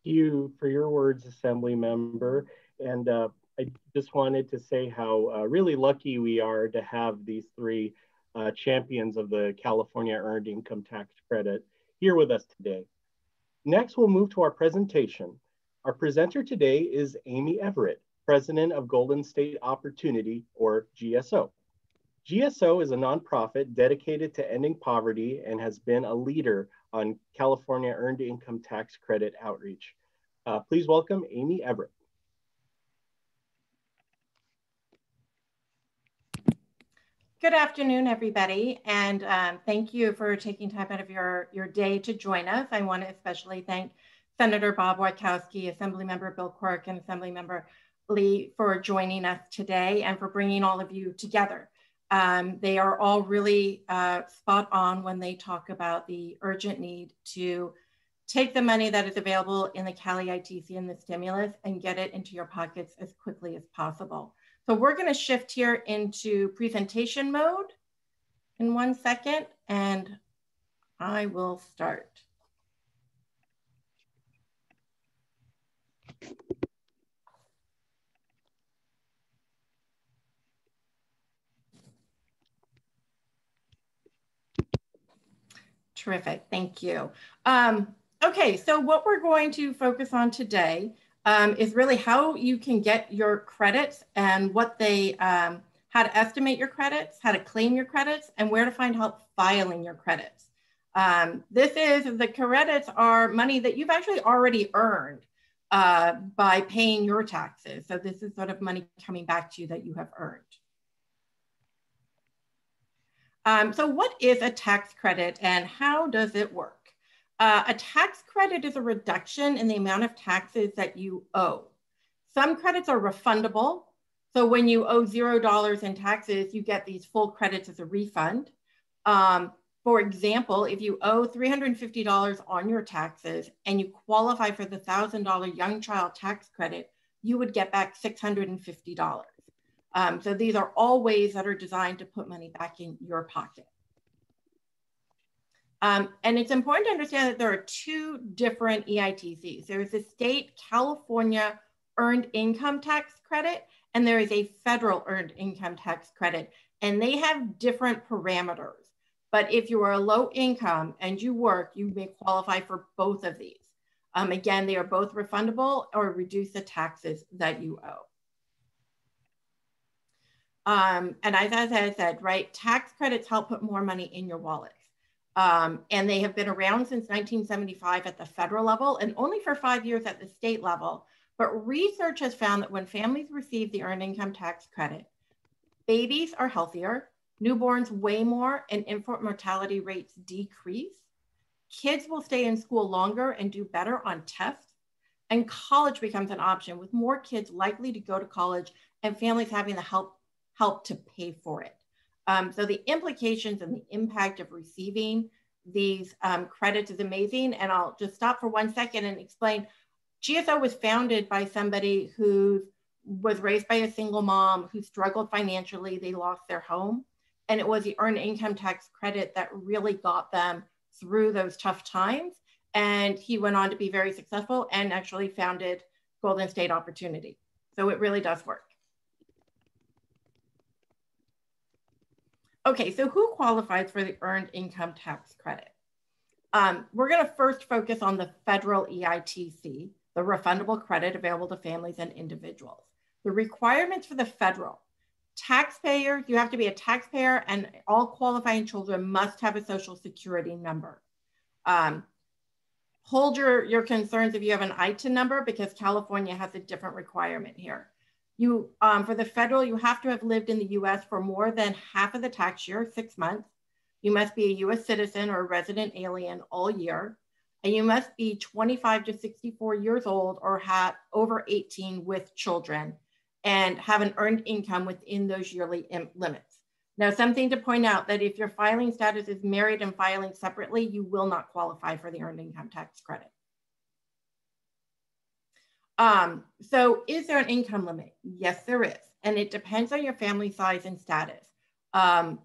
you for your words, Assembly Member. And I just wanted to say how really lucky we are to have these three champions of the California Earned Income Tax Credit here with us today. Next, we'll move to our presentation. Our presenter today is Amy Everett, President of Golden State Opportunity, or GSO. GSO is a nonprofit dedicated to ending poverty and has been a leader on California Earned Income Tax Credit outreach. Please welcome Amy Everett. Good afternoon, everybody, and thank you for taking time out of your day to join us. I want to especially thank Senator Bob Wieckowski, Assemblymember Bill Quirk, and Assemblymember Lee for joining us today and for bringing all of you together. They are all really spot on when they talk about the urgent need to take the money that is available in the CalEITC and the stimulus and get it into your pockets as quickly as possible. So we're going to shift here into presentation mode in 1 second, and I will start. Terrific, thank you. Okay, so what we're going to focus on today is really how you can get your credits and what they, how to estimate your credits, how to claim your credits, and where to find help filing your credits. The credits are money that you've actually already earned by paying your taxes. So this is sort of money coming back to you that you have earned. So what is a tax credit and how does it work? A tax credit is a reduction in the amount of taxes that you owe. Some credits are refundable. So when you owe $0 in taxes, you get these full credits as a refund. For example, if you owe $350 on your taxes and you qualify for the $1,000 young child tax credit, you would get back $650. So these are all ways that are designed to put money back in your pocket. And it's important to understand that there are two different EITCs. There is a state California Earned Income Tax Credit, and there is a federal Earned Income Tax Credit, and they have different parameters. But if you are a low income and you work, you may qualify for both of these. Again, they are both refundable or reduce the taxes that you owe. And as I said, right, tax credits help put more money in your wallet. And they have been around since 1975 at the federal level and only for 5 years at the state level. But research has found that when families receive the Earned Income Tax Credit, babies are healthier, newborns weigh more, and infant mortality rates decrease. Kids will stay in school longer and do better on tests. And college becomes an option with more kids likely to go to college and families having the help to pay for it. So the implications and the impact of receiving these credits is amazing. And I'll just stop for 1 second and explain. GSO was founded by somebody who was raised by a single mom who struggled financially. They lost their home. And it was the Earned Income Tax Credit that really got them through those tough times. And he went on to be very successful and actually founded Golden State Opportunity. So it really does work. Okay, so who qualifies for the Earned Income Tax Credit? We're going to first focus on the FederalEITC, the refundable credit available to families and individuals. The requirements for the federal taxpayers, you have to be a taxpayer and all qualifying children must have a Social Security number. Hold your concerns if you have an ITIN number because California has a different requirement here. For the federal, you have to have lived in the US for more than half of the tax year, 6 months. You must be a US citizen or a resident alien all year. And you must be 25 to 64 years old or have over 18 with children and have an earned income within those yearly limits. Now, something to point out that if your filing status is married and filing separately, you will not qualify for the Earned Income Tax Credit. So is there an income limit? Yes, there is. And it depends on your family size and status. And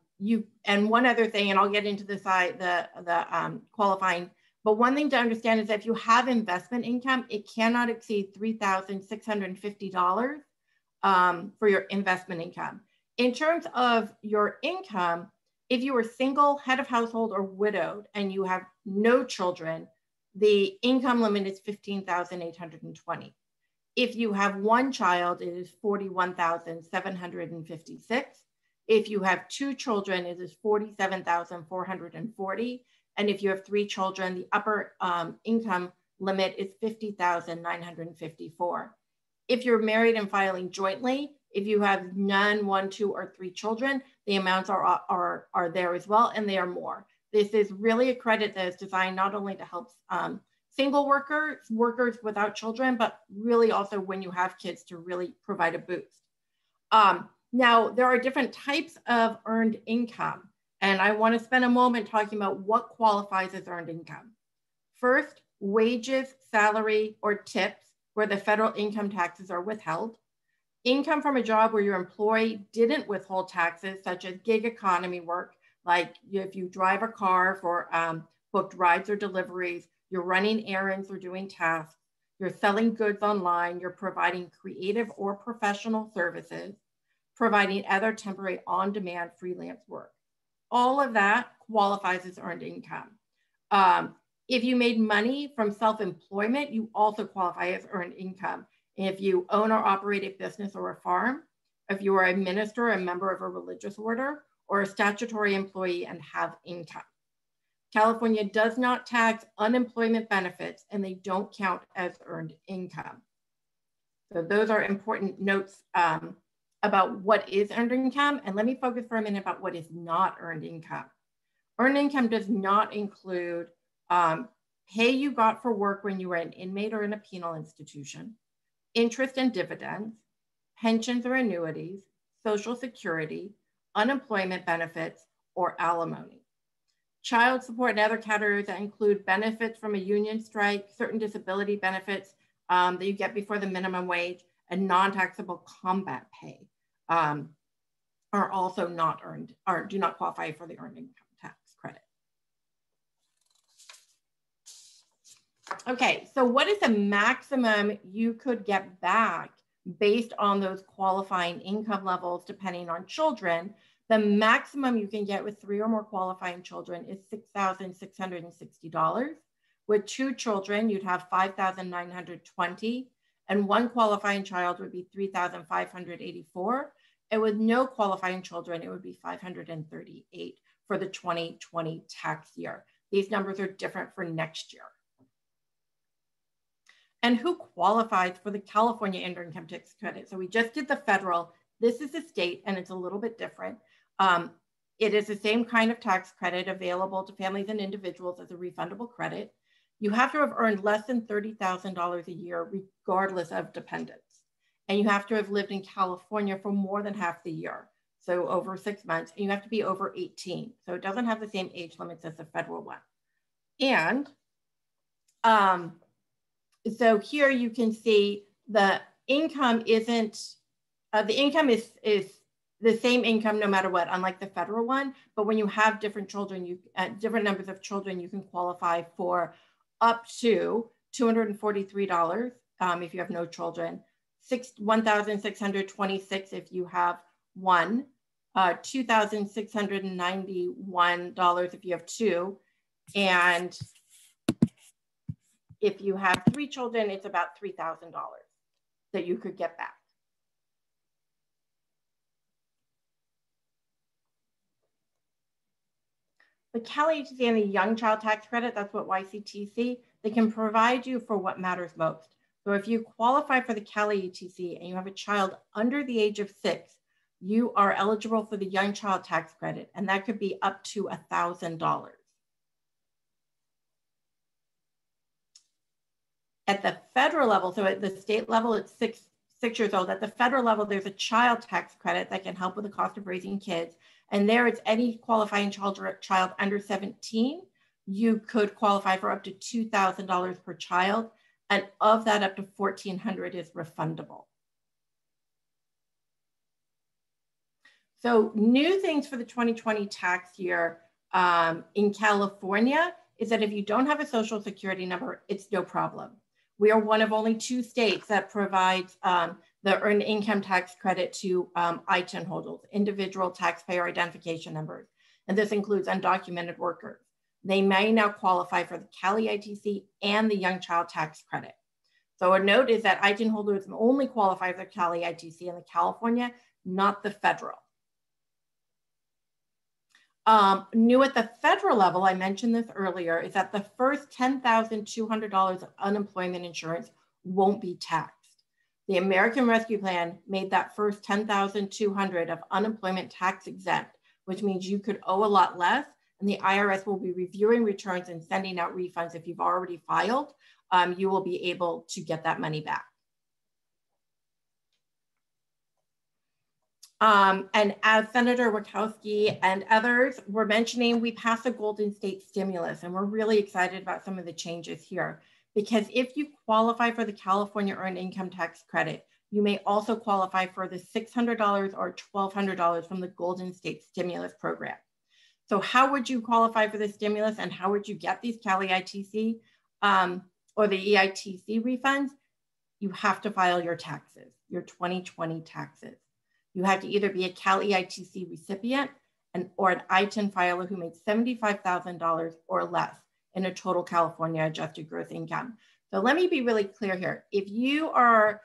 one other thing, and I'll get into the qualifying But one thing to understand is that if you have investment income, it cannot exceed $3,650 for your investment income. In terms of your income, if you are single, head of household, or widowed, and you have no children, the income limit is $15,820. If you have one child, it is $41,756. If you have two children, it is $47,440. And if you have three children, the upper income limit is $50,954. If you're married and filing jointly, if you have none, one, two, or three children, the amounts are there as well, and they are more. This is really a credit that is designed not only to help single workers without children, but really also when you have kids to really provide a boost. Now, there are different types of earned income, and I want to spend a moment talking about what qualifies as earned income. First, wages, salary, or tips where the federal income taxes are withheld. Income from a job where your employee didn't withhold taxes, such as gig economy work, like if you drive a car for booked rides or deliveries, you're running errands or doing tasks, you're selling goods online, you're providing creative or professional services, providing other temporary on-demand freelance work. All of that qualifies as earned income. If you made money from self-employment, you also qualify as earned income. If you own or operate a business or a farm, if you are a minister, a member of a religious order, or a statutory employee and have income. California does not tax unemployment benefits, and they don't count as earned income. So those are important notes about what is earned income. And let me focus for a minute about what is not earned income. Earned income does not include pay you got for work when you were an inmate or in a penal institution, interest and dividends, pensions or annuities, Social Security, unemployment benefits, or alimony. Child support and other categories that include benefits from a union strike, certain disability benefits that you get before the minimum wage, and non-taxable combat pay are also not earned, or do not qualify for the earned income tax credit. Okay, so what is the maximum you could get back based on those qualifying income levels depending on children? The maximum you can get with 3 or more qualifying children is $6,660. With 2 children, you'd have $5,920, and 1 qualifying child would be $3,584. And with no qualifying children, it would be $538 for the 2020 tax year. These numbers are different for next year. And who qualifies for the California Earned Income Tax Credit? So we just did the federal. This is the state, and it's a little bit different. It is the same kind of tax credit available to families and individuals as a refundable credit. You have to have earned less than $30,000 a year, regardless of dependents. And you have to have lived in California for more than half the year, so over 6 months, and you have to be over 18. So it doesn't have the same age limits as the federal one. And so here you can see the income isn't, the income is the same income no matter what, unlike the federal one. But when you have different children, different numbers of children, you can qualify for up to $243 if you have no children, $1,626 if you have 1, $2,691 if you have 2, and if you have 3 children, it's about $3,000 that you could get back. The CalEITC and the Young Child Tax Credit, that's what YCTC, they can provide you for what matters most. So if you qualify for the CalEITC and you have a child under the age of 6, you are eligible for the Young Child Tax Credit, and that could be up to $1,000. At the federal level, so at the state level, it's six years old. At the federal level, there's a child tax credit that can help with the cost of raising kids. And there it's any qualifying child under 17, you could qualify for up to $2,000 per child. And of that, up to $1,400 is refundable. So new things for the 2020 tax year in California is that if you don't have a social security number, it's no problem. We are one of only 2 states that provides the earned income tax credit to ITIN holders, individual taxpayer identification numbers. And this includes undocumented workers. They may now qualify for the CalEITC and the Young Child Tax Credit. So a note is that ITIN holders only qualify for CalEITC in the California, not the federal. New at the federal level, I mentioned this earlier, is that the first $10,200 of unemployment insurance won't be taxed. The American Rescue Plan made that first $10,200 of unemployment tax exempt, which means you could owe a lot less, and the IRS will be reviewing returns and sending out refunds. If you've already filed, you will be able to get that money back. And as Senator Wieckowski and others were mentioning, we passed a Golden State stimulus, and we're really excited about some of the changes here. Because if you qualify for the California Earned Income Tax Credit, you may also qualify for the $600 or $1,200 from the Golden State Stimulus Program. So how would you qualify for the stimulus, and how would you get these CalEITC or the EITC refunds? You have to file your taxes, your 2020 taxes. You have to either be a CalEITC recipient or an ITIN filer who made $75,000 or less in a total California adjusted gross income. So let me be really clear here. If you are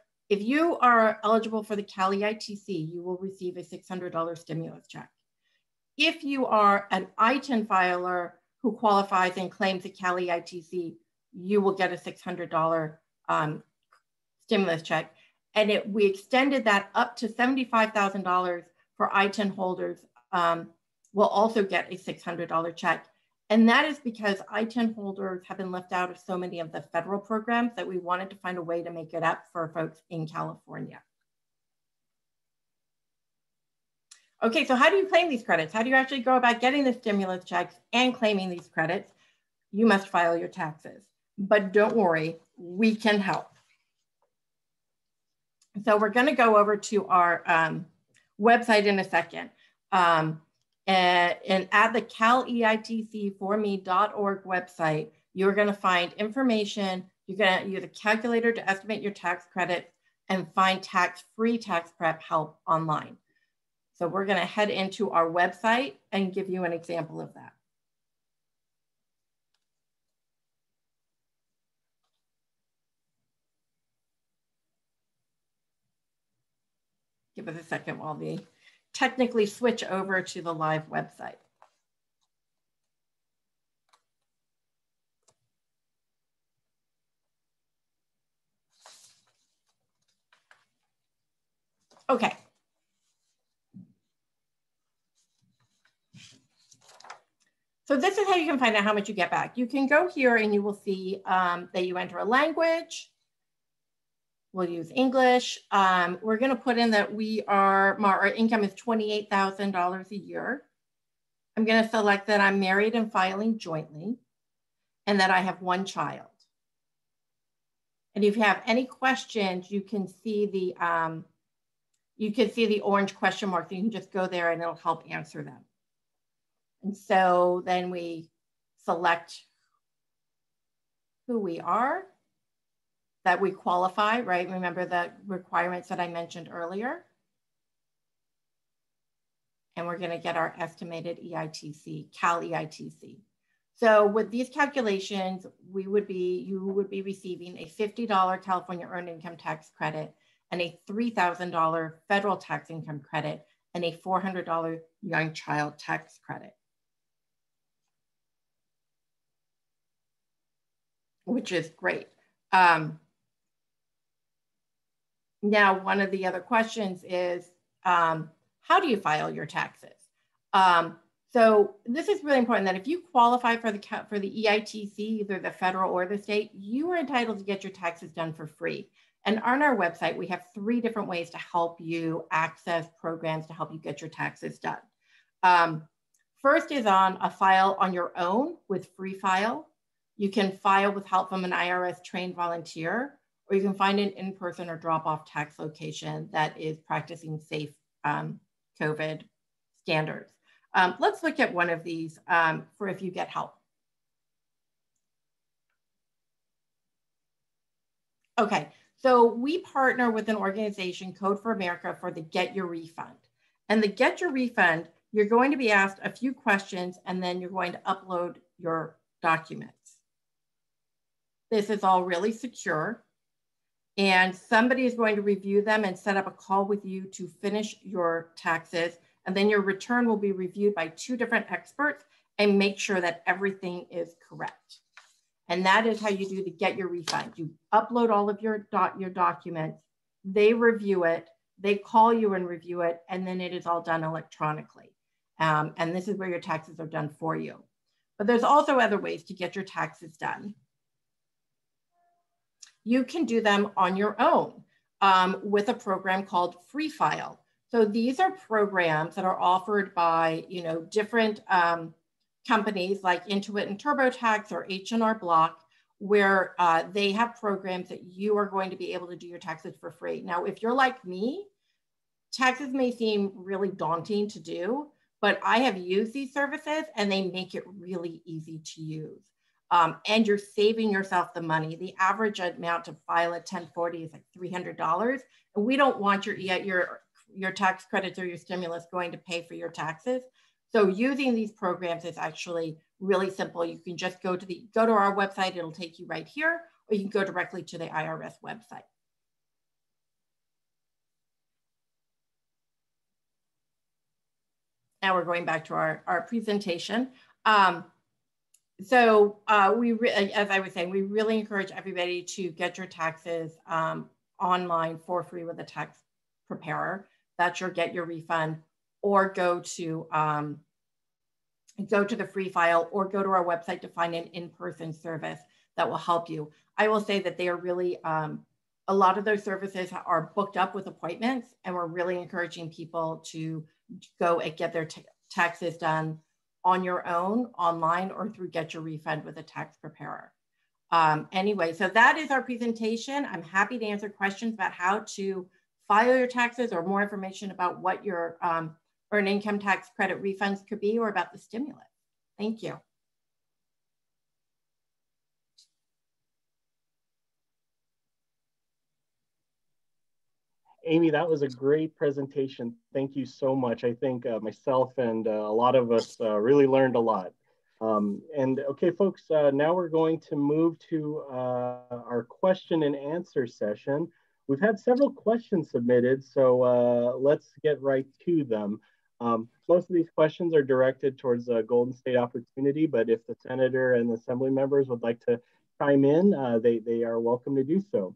eligible for the CalEITC, you will receive a $600 stimulus check. If you are an ITIN filer who qualifies and claims a CalEITC, you will get a $600 stimulus check. And we extended that up to $75,000 for ITIN holders will also get a $600 check. And that is because ITIN holders have been left out of so many of the federal programs that we wanted to find a way to make it up for folks in California. Okay, so how do you claim these credits? How do you actually go about getting the stimulus checks and claiming these credits? You must file your taxes, but don't worry, we can help. So we're going to go over to our website in a second. And at the CalEITCforme.org website, you're going to find information. You're going to use a calculator to estimate your tax credits and find tax-free tax prep help online. So we're going to head into our website and give you an example of that. Give us a second while we technically switch over to the live website. Okay. So this is how you can find out how much you get back. You can go here and you will see that you enter a language. We'll use English. We're going to put in that our income is $28,000 a year. I'm going to select that I'm married and filing jointly, and that I have 1 child. And if you have any questions, you can see the orange question mark. You can just go there and it'll help answer them. And so then we select who we are, that we qualify, right? Remember the requirements that I mentioned earlier. And we're going to get our estimated EITC, CalEITC. So with these calculations, you would be receiving a $50 California Earned Income Tax Credit and a $3,000 federal tax income credit and a $400 Young Child Tax Credit, which is great. Now, one of the other questions is, how do you file your taxes? So this is really important that if you qualify for the EITC, either the federal or the state, you are entitled to get your taxes done for free. And on our website, we have 3 different ways to help you access programs to help you get your taxes done. First is on a file on your own with Free File. You can file with help from an IRS trained volunteer, or you can find an in-person or drop-off tax location that is practicing safe COVID standards. Let's look at one of these for if you get help. Okay, so we partner with an organization, Code for America, for the Get Your Refund. And the Get Your Refund, you're going to be asked a few questions and then you're going to upload your documents. This is all really secure. And somebody is going to review them and set up a call with you to finish your taxes. And then your return will be reviewed by 2 different experts and make sure that everything is correct. And that is how you do the Get Your Refund. You upload all of your documents, they review it, they call you and review it, and then it is all done electronically. And this is where your taxes are done for you. But there's also other ways to get your taxes done. You can do them on your own with a program called Free File. So these are programs that are offered by different companies like Intuit and TurboTax or H&R Block, where they have programs that you are going to be able to do your taxes for free. Now, if you're like me, taxes may seem really daunting to do, but I have used these services and they make it really easy to use. And you're saving yourself the money. The average amount to file a 1040 is like $300. And we don't want your tax credits or your stimulus going to pay for your taxes. So using these programs is actually really simple. You can just go to our website, it'll take you right here, or you can go directly to the IRS website. Now we're going back to our presentation. As I was saying, we really encourage everybody to get your taxes online for free with a tax preparer. That's your Get Your Refund, or go to the Free File, or go to our website to find an in-person service that will help you. I will say that they are really, a lot of those services are booked up with appointments, and we're really encouraging people to go and get their taxes done on your own, online, or through Get Your Refund with a tax preparer. Anyway, so that is our presentation. I'm happy to answer questions about how to file your taxes or more information about what your earned income tax credit refunds could be, or about the stimulus. Thank you. Amy, that was a great presentation. Thank you so much. I think myself and a lot of us really learned a lot. And okay, folks, now we're going to move to our question and answer session. We've had several questions submitted, so let's get right to them. Most of these questions are directed towards Golden State Opportunity, but if the Senator and the Assembly members would like to chime in, they are welcome to do so.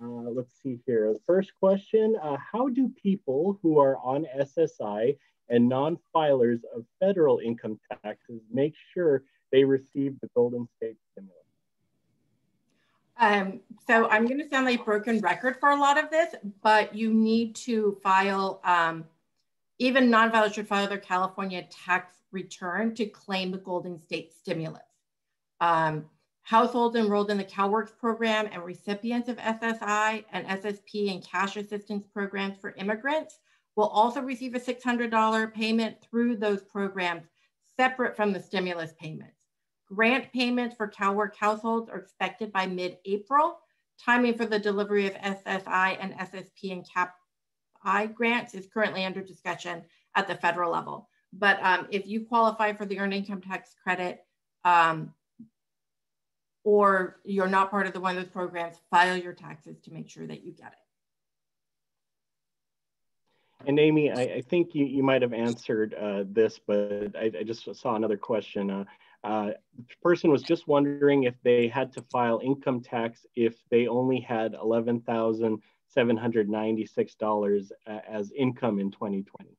Let's see here. The first question, how do people who are on SSI and non-filers of federal income taxes make sure they receive the Golden State stimulus? So I'm going to sound like a broken record for a lot of this, but you need to file, even non-filers should file their California tax return to claim the Golden State stimulus. Households enrolled in the CalWorks program and recipients of SSI and SSP and cash assistance programs for immigrants will also receive a $600 payment through those programs, separate from the stimulus payments. Grant payments for CalWorks households are expected by mid-April. Timing for the delivery of SSI and SSP and CAP-I grants is currently under discussion at the federal level. But if you qualify for the earned income tax credit, or you're not part of one of those programs, file your taxes to make sure that you get it. And Amy, I think you might have answered this, but I just saw another question. The person was just wondering if they had to file income tax if they only had $11,796 as income in 2020.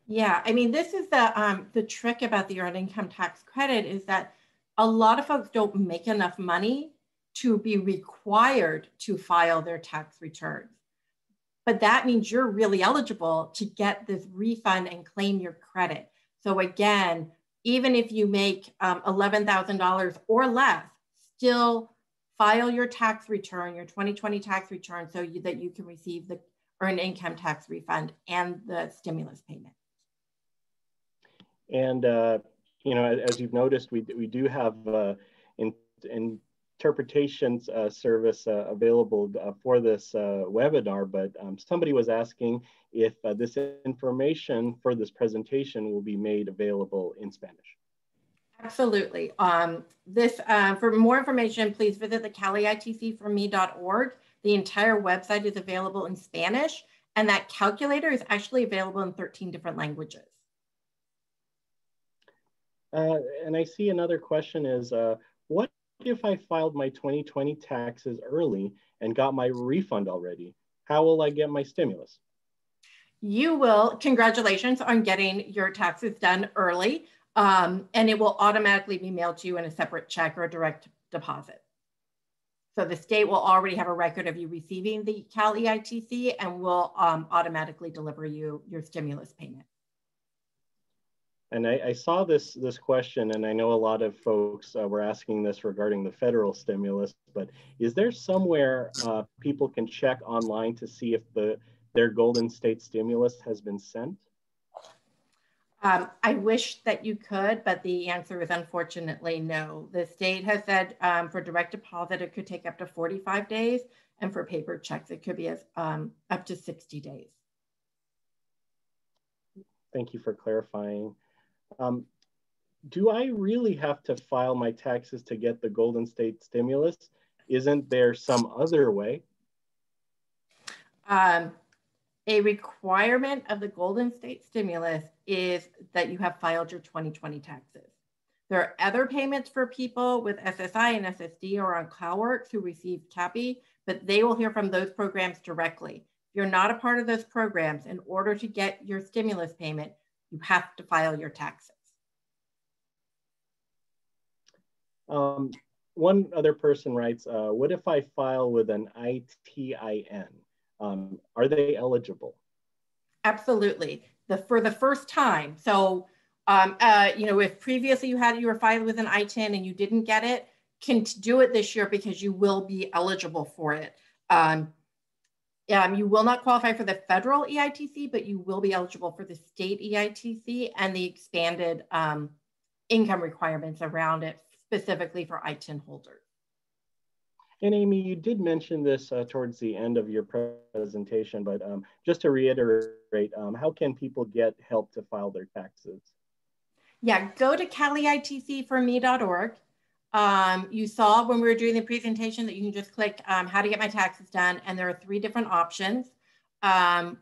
Yeah, I mean, this is the trick about the earned income tax credit is that a lot of folks don't make enough money to be required to file their tax returns. But that means you're really eligible to get this refund and claim your credit. So again, even if you make $11,000 or less, still file your tax return, your 2020 tax return, so that you can receive the earned income tax refund and the stimulus payment. And you know, as you've noticed, we do have in interpretation service available for this webinar, but somebody was asking if this information for this presentation will be made available in Spanish. Absolutely. For more information, please visit the CalEITC4me.org. The entire website is available in Spanish, and that calculator is actually available in 13 different languages. And I see another question is, what if I filed my 2020 taxes early and got my refund already? How will I get my stimulus? You will, congratulations on getting your taxes done early, and it will automatically be mailed to you in a separate check or a direct deposit. So the state will already have a record of you receiving the CalEITC and will automatically deliver you your stimulus payment. And I saw this question, and I know a lot of folks were asking this regarding the federal stimulus, but is there somewhere people can check online to see if their Golden State stimulus has been sent? I wish that you could, but the answer is unfortunately no. The state has said for direct deposit, it could take up to 45 days, and for paper checks, it could be as up to 60 days. Thank you for clarifying. Do I really have to file my taxes to get the Golden State stimulus? Isn't there some other way? A requirement of the Golden State stimulus is that you have filed your 2020 taxes. There are other payments for people with SSI and SSD or on CalWorks who receive CAPI, but they will hear from those programs directly. If you're not a part of those programs, in order to get your stimulus payment, you have to file your taxes. One other person writes, what if I file with an ITIN? Are they eligible? Absolutely. For the first time. So, if previously you were filed with an ITIN and you didn't get it, can do it this year because you will be eligible for it. You will not qualify for the federal EITC, but you will be eligible for the state EITC and the expanded income requirements around it, specifically for ITIN holders. And Amy, you did mention this towards the end of your presentation, but just to reiterate, how can people get help to file their taxes? Yeah, go to CalEITC4me.org. You saw when we were doing the presentation that you can just click how to get my taxes done, and there are 3 different options. And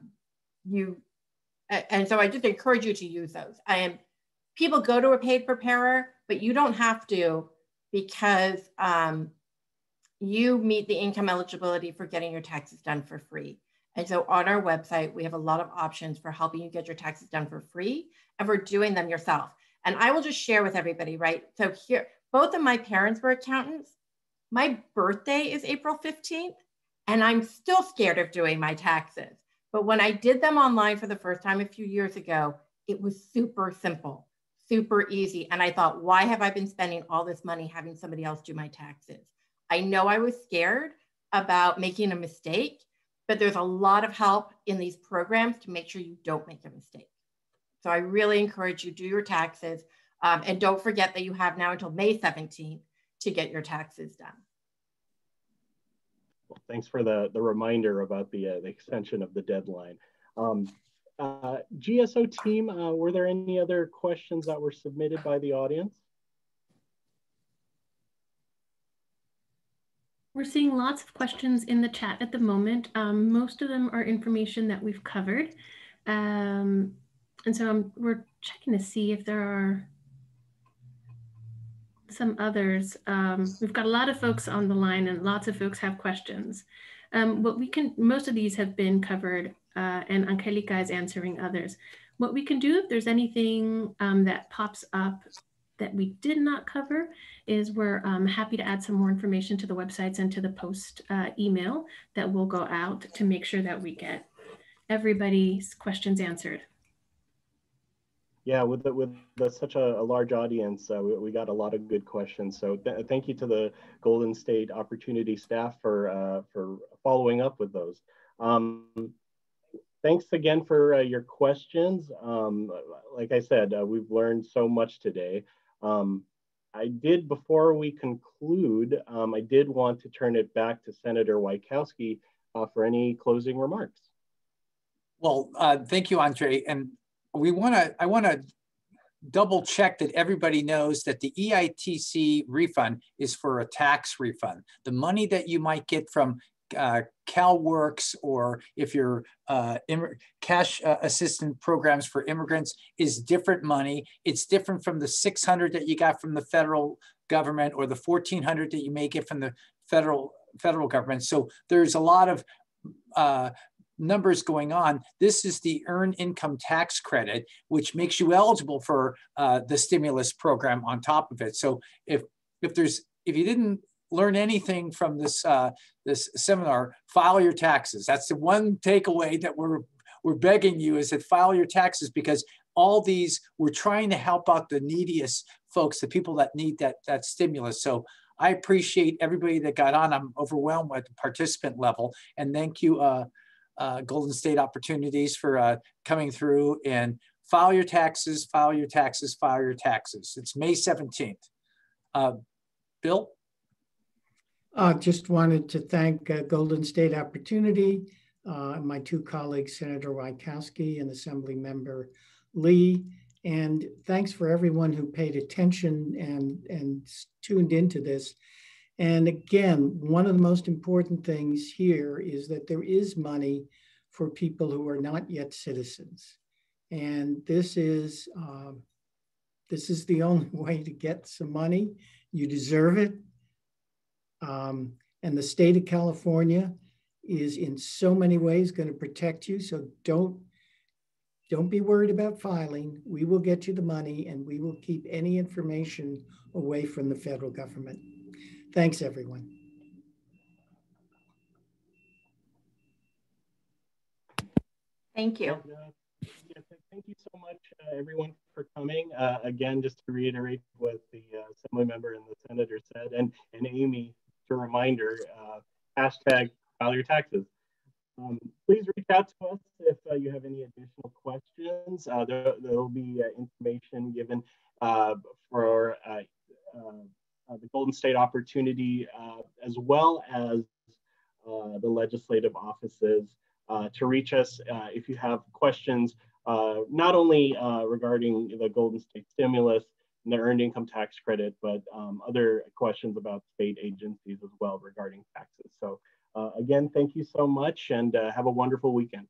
so I just encourage you to use those. People go to a paid preparer, but you don't have to, because you meet the income eligibility for getting your taxes done for free. And so on our website, we have a lot of options for helping you get your taxes done for free and for doing them yourself. And I will just share with everybody, right? So here, both of my parents were accountants. My birthday is April 15th, and I'm still scared of doing my taxes. But when I did them online for the first time a few years ago, it was super simple, super easy. And I thought, why have I been spending all this money having somebody else do my taxes? I know I was scared about making a mistake, but there's a lot of help in these programs to make sure you don't make a mistake. So I really encourage you to do your taxes. And don't forget that you have now until May 17th to get your taxes done. Well, thanks for the reminder about the extension of the deadline. GSO team, were there any other questions that were submitted by the audience? We're seeing lots of questions in the chat at the moment. Most of them are information that we've covered. And so we're checking to see if there are some others. We've got a lot of folks on the line and lots of folks have questions. Most of these have been covered and Angelica is answering others. What we can do if there's anything that pops up that we did not cover is we're happy to add some more information to the websites and to the post email that will go out to make sure that we get everybody's questions answered. Yeah, with such a large audience, we got a lot of good questions. So thank you to the Golden State Opportunity staff for following up with those. Thanks again for your questions. Like I said, we've learned so much today. I did, before we conclude, I did want to turn it back to Senator Wieckowski for any closing remarks. Well, thank you, Andre. And I want to double check that everybody knows that the EITC refund is for a tax refund. The money that you might get from CalWorks, or if you're cash assistance programs for immigrants, is different money. It's different from the $600 that you got from the federal government, or the $1,400 that you may get from the federal government. So there's a lot of numbers going on. This is the Earned Income Tax Credit, which makes you eligible for the stimulus program on top of it. So if you didn't learn anything from this this seminar, file your taxes. That's the one takeaway that we're begging you, is that file your taxes, because all these, we're trying to help out the neediest folks, the people that need that stimulus. So I appreciate everybody that got on. I'm overwhelmed at the participant level, and thank you, Golden State Opportunities, for coming through. And file your taxes, file your taxes, file your taxes. It's May 17th. Bill? Just wanted to thank Golden State Opportunity, my two colleagues, Senator Wieckowski and Assemblymember Lee. And thanks for everyone who paid attention and tuned into this. And again, one of the most important things here is that there is money for people who are not yet citizens. And this is the only way to get some money. You deserve it. And the state of California is in so many ways going to protect you. So don't be worried about filing. We will get you the money, and we will keep any information away from the federal government. Thanks, everyone. Thank you. Thank you so much, everyone, for coming. Again, just to reiterate what the Assembly member and the Senator said, and Amy, a reminder, hashtag file your taxes. Please reach out to us if you have any additional questions. There will be information given for the Golden State Opportunity, as well as the legislative offices, to reach us if you have questions, not only regarding the Golden State stimulus and the Earned Income Tax Credit, but other questions about state agencies as well regarding taxes. So again, thank you so much, and have a wonderful weekend.